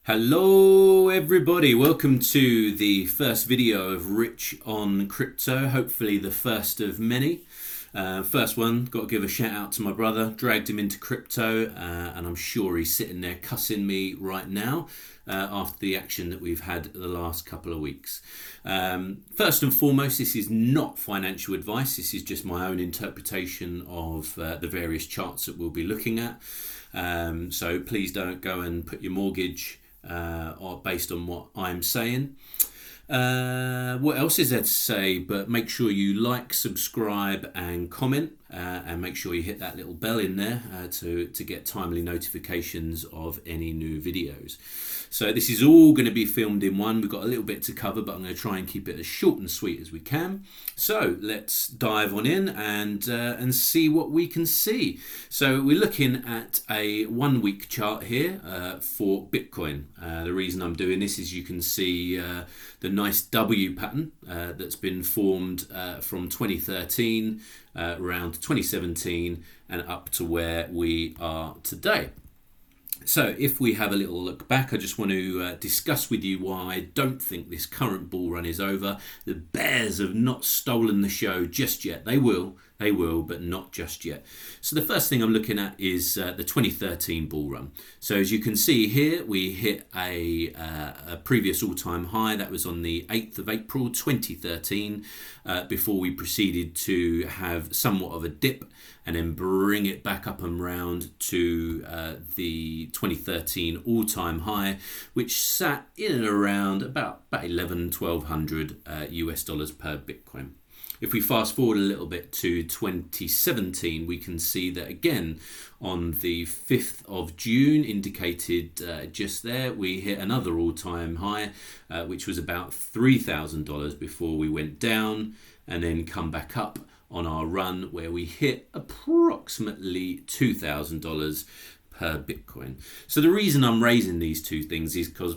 Hello everybody, welcome to the first video of Rich on Crypto, hopefully the first of many. First one, got to give a shout out to my brother, dragged him into crypto and I'm sure he's sitting there cussing me right now after the action that we've had the last couple of weeks. First and foremost, this is not financial advice, this is just my own interpretation of the various charts that we'll be looking at. So please don't go and put your mortgage or based on what I'm saying. What else is there to say? But make sure you like, subscribe, and comment, and make sure you hit that little bell in there to get timely notifications of any new videos. So this is all going to be filmed in one. We've got a little bit to cover, but I'm going to try and keep it as short and sweet as we can. So let's dive on in and see what we can see. So we're looking at a 1 week chart here for Bitcoin. The reason I'm doing this is you can see the nice W pattern that's been formed from 2013 around 2017 and up to where we are today. So if we have a little look back, I just want to discuss with you why I don't think this current bull run is over. The bears have not stolen the show just yet. They will, but not just yet. So the first thing I'm looking at is the 2013 bull run. So as you can see here, we hit a previous all-time high. That was on the 8th of April 2013 before we proceeded to have somewhat of a dip and then bring it back up and round to the 2013 all-time high, which sat in and around about 1200 US dollars per Bitcoin. If we fast forward a little bit to 2017, we can see that again on the 5th of June, indicated just there, we hit another all-time high, which was about $3,000 before we went down and then come back up on our run where we hit approximately $2,000 per Bitcoin. So the reason I'm raising these two things is because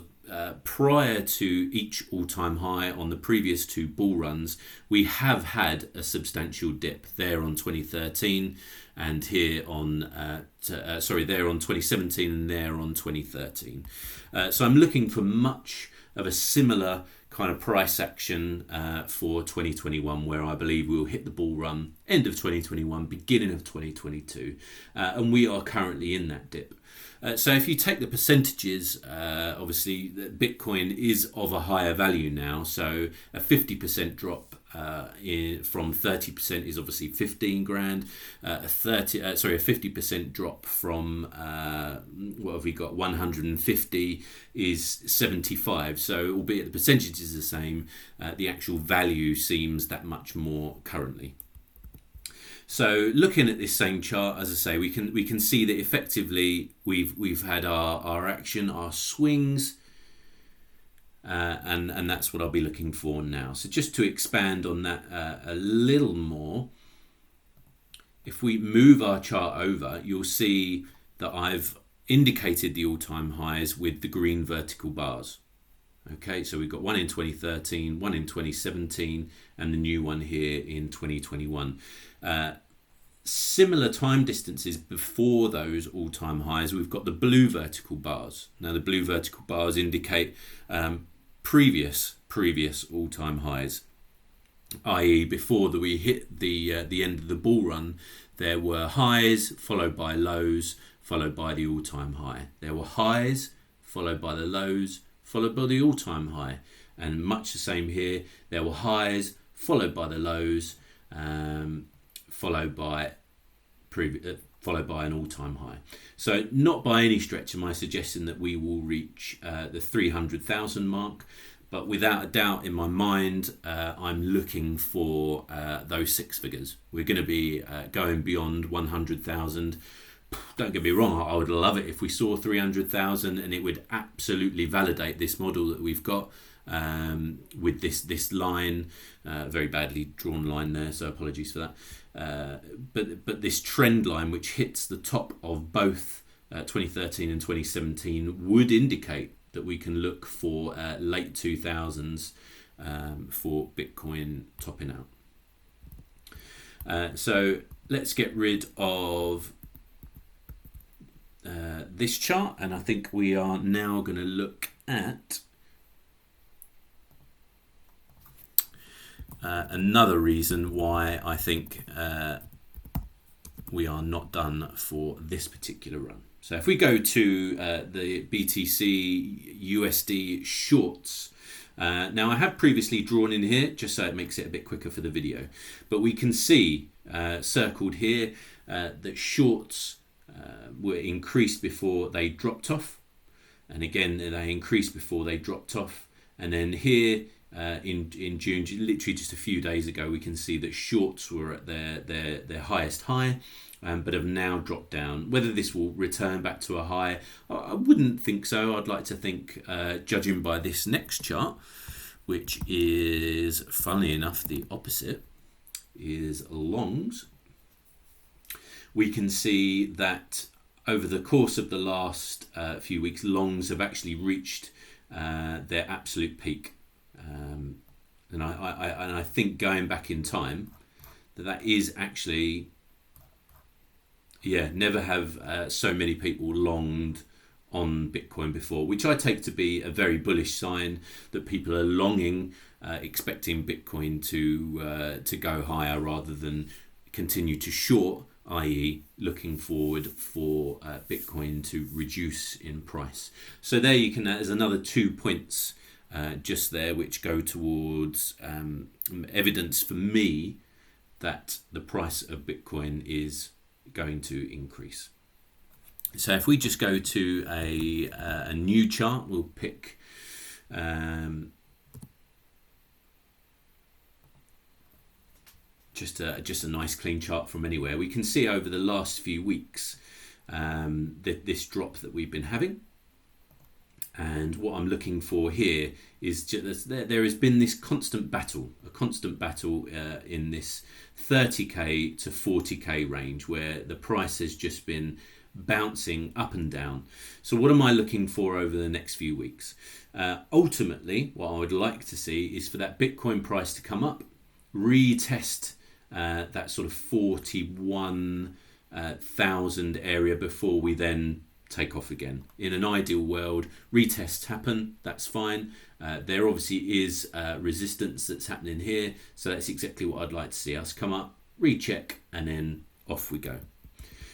prior to each all-time high on the previous two bull runs, we have had a substantial dip there on 2013 and here on there on 2017 and there on 2013. So I'm looking for much of a similar kind of price action for 2021, where I believe we'll hit the bull run end of 2021, beginning of 2022, and we are currently in that dip. So if you take the percentages, obviously Bitcoin is of a higher value now, so a 50% drop from 30% is obviously 15 grand. A 50% drop from what have we got? 150 is 75. So albeit the percentage is the same, the actual value seems that much more currently. So looking at this same chart, as I say, we can see that effectively we've had our action, our swings. And that's what I'll be looking for now. So just to expand on that a little more, if we move our chart over, you'll see that I've indicated the all-time highs with the green vertical bars. Okay, so we've got one in 2013, one in 2017, and the new one here in 2021. Similar time distances before those all-time highs, we've got the blue vertical bars. Now the blue vertical bars indicate previous all-time highs, i.e. before that we hit the end of the bull run, there were highs followed by lows followed by the all-time high. There were highs followed by the lows followed by the all-time high, and much the same here. There were highs followed by the lows followed by an all-time high. So not by any stretch am I suggesting that we will reach the 300,000 mark, but without a doubt in my mind, I'm looking for those six figures. We're going to be going beyond 100,000. Don't get me wrong, I would love it if we saw 300,000, and it would absolutely validate this model that we've got with this line, very badly drawn line there, so apologies for that. But this trend line, which hits the top of both 2013 and 2017, would indicate that we can look for late 2000s for Bitcoin topping out. So let's get rid of this chart, and I think we are now going to look at another reason why I think we are not done for this particular run. So if we go to the BTC USD shorts, now I have previously drawn in here just so it makes it a bit quicker for the video, but we can see circled here that shorts were increased before they dropped off, and again they increased before they dropped off, and then here in June, literally just a few days ago, we can see that shorts were at their highest high, but have now dropped down. Whether this will return back to a high, I wouldn't think so. I'd like to think, judging by this next chart, which is, funnily enough, the opposite, is longs, we can see that over the course of the last few weeks, longs have actually reached their absolute peak. And I think going back in time, that is actually, never have so many people longed on Bitcoin before, which I take to be a very bullish sign that people are longing, expecting Bitcoin to go higher rather than continue to short, i.e. looking forward for Bitcoin to reduce in price. So there you can, there's another 2 points just there which go towards evidence for me that the price of Bitcoin is going to increase. So if we just go to a new chart, we'll pick just a nice clean chart from anywhere. We can see over the last few weeks this drop that we've been having. And what I'm looking for here is just there has been this constant battle in this 30k to 40k range where the price has just been bouncing up and down. So what am I looking for over the next few weeks? Ultimately, what I would like to see is for that Bitcoin price to come up, retest that sort of 41,000 area before we then take off again. In an ideal world, retests happen, that's fine. There obviously is resistance that's happening here, so that's exactly what I'd like to see us come up, recheck, and then off we go.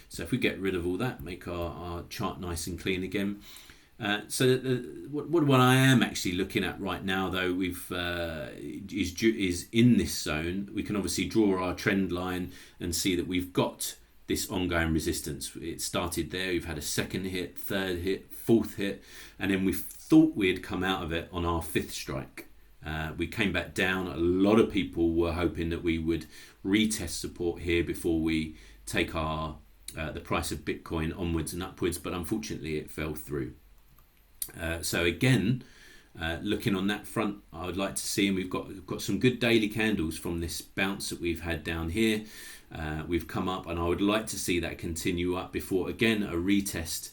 So if we get rid of all that, make our chart nice and clean again. So what I am actually looking at right now, though, is in this zone. We can obviously draw our trend line and see that we've got this ongoing resistance. It started there, we've had a second hit, third hit, fourth hit, and then we thought we'd come out of it on our fifth strike. We came back down. A lot of people were hoping that we would retest support here before we take our the price of Bitcoin onwards and upwards, but unfortunately it fell through. So again, looking on that front, I would like to see, and we've got some good daily candles from this bounce that we've had down here. We've come up, and I would like to see that continue up before again a retest,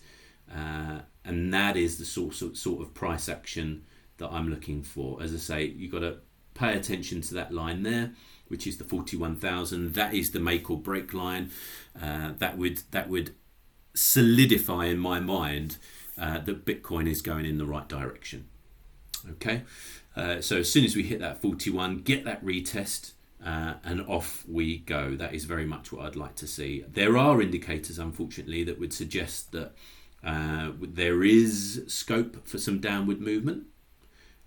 and that is the sort of price action that I'm looking for. As I say, you've got to pay attention to that line there, which is the 41,000. That is the make or break line. That would solidify in my mind that Bitcoin is going in the right direction. Okay, so as soon as we hit that 41, get that retest, and off we go. That is very much what I'd like to see. There are indicators, unfortunately, that would suggest that there is scope for some downward movement.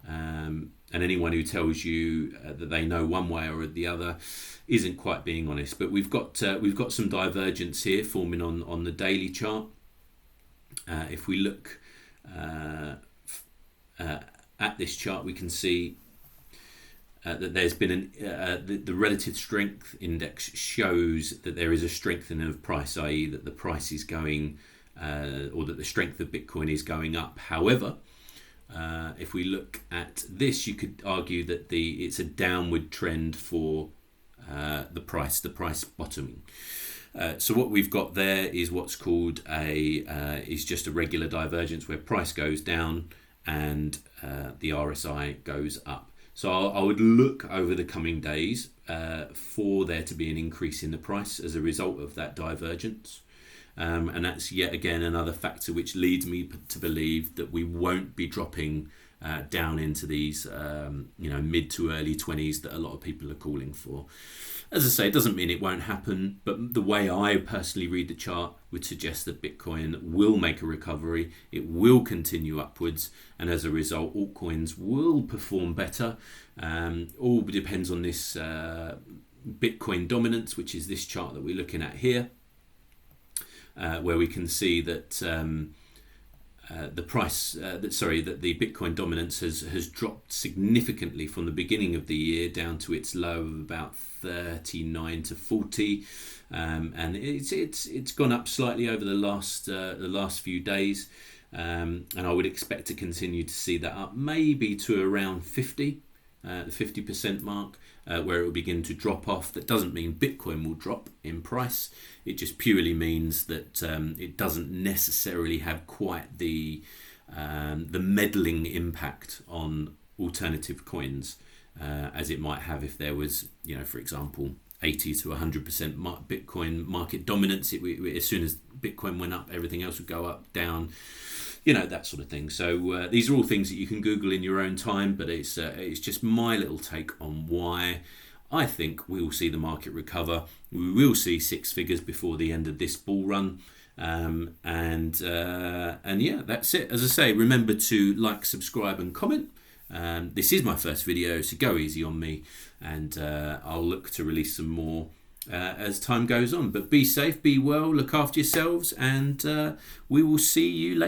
And anyone who tells you that they know one way or the other isn't quite being honest. But we've got some divergence here forming on the daily chart. If we look at this chart, we can see that there's been the relative strength index shows that there is a strengthening of price, i.e. that the price is going, or that the strength of Bitcoin is going up. However, if we look at this, you could argue that it's a downward trend for the price bottoming. So what we've got there is what's called is just a regular divergence where price goes down and the RSI goes up. So I would look over the coming days for there to be an increase in the price as a result of that divergence. And that's yet again another factor which leads me to believe that we won't be dropping down into these mid to early 20s that a lot of people are calling for. As I say, it doesn't mean it won't happen, but the way I personally read the chart would suggest that Bitcoin will make a recovery, it will continue upwards, and as a result, altcoins will perform better. All depends on this Bitcoin dominance, which is this chart that we're looking at here, where we can see that the Bitcoin dominance has dropped significantly from the beginning of the year down to its low of about 39 to 40, and it's gone up slightly over the last few days, and I would expect to continue to see that up maybe to around 50, the 50% mark, where it will begin to drop off. That doesn't mean Bitcoin will drop in price. It just purely means that it doesn't necessarily have quite the meddling impact on alternative coins as it might have if there was, for example, 80 to 100% Bitcoin market dominance. As soon as Bitcoin went up, everything else would go up, down, that sort of thing. So these are all things that you can Google in your own time, but it's just my little take on why I think we will see the market recover. We will see six figures before the end of this bull run. And yeah, that's it. As I say, remember to like, subscribe and comment. This is my first video, so go easy on me, and I'll look to release some more as time goes on. But be safe, be well, look after yourselves, and we will see you later.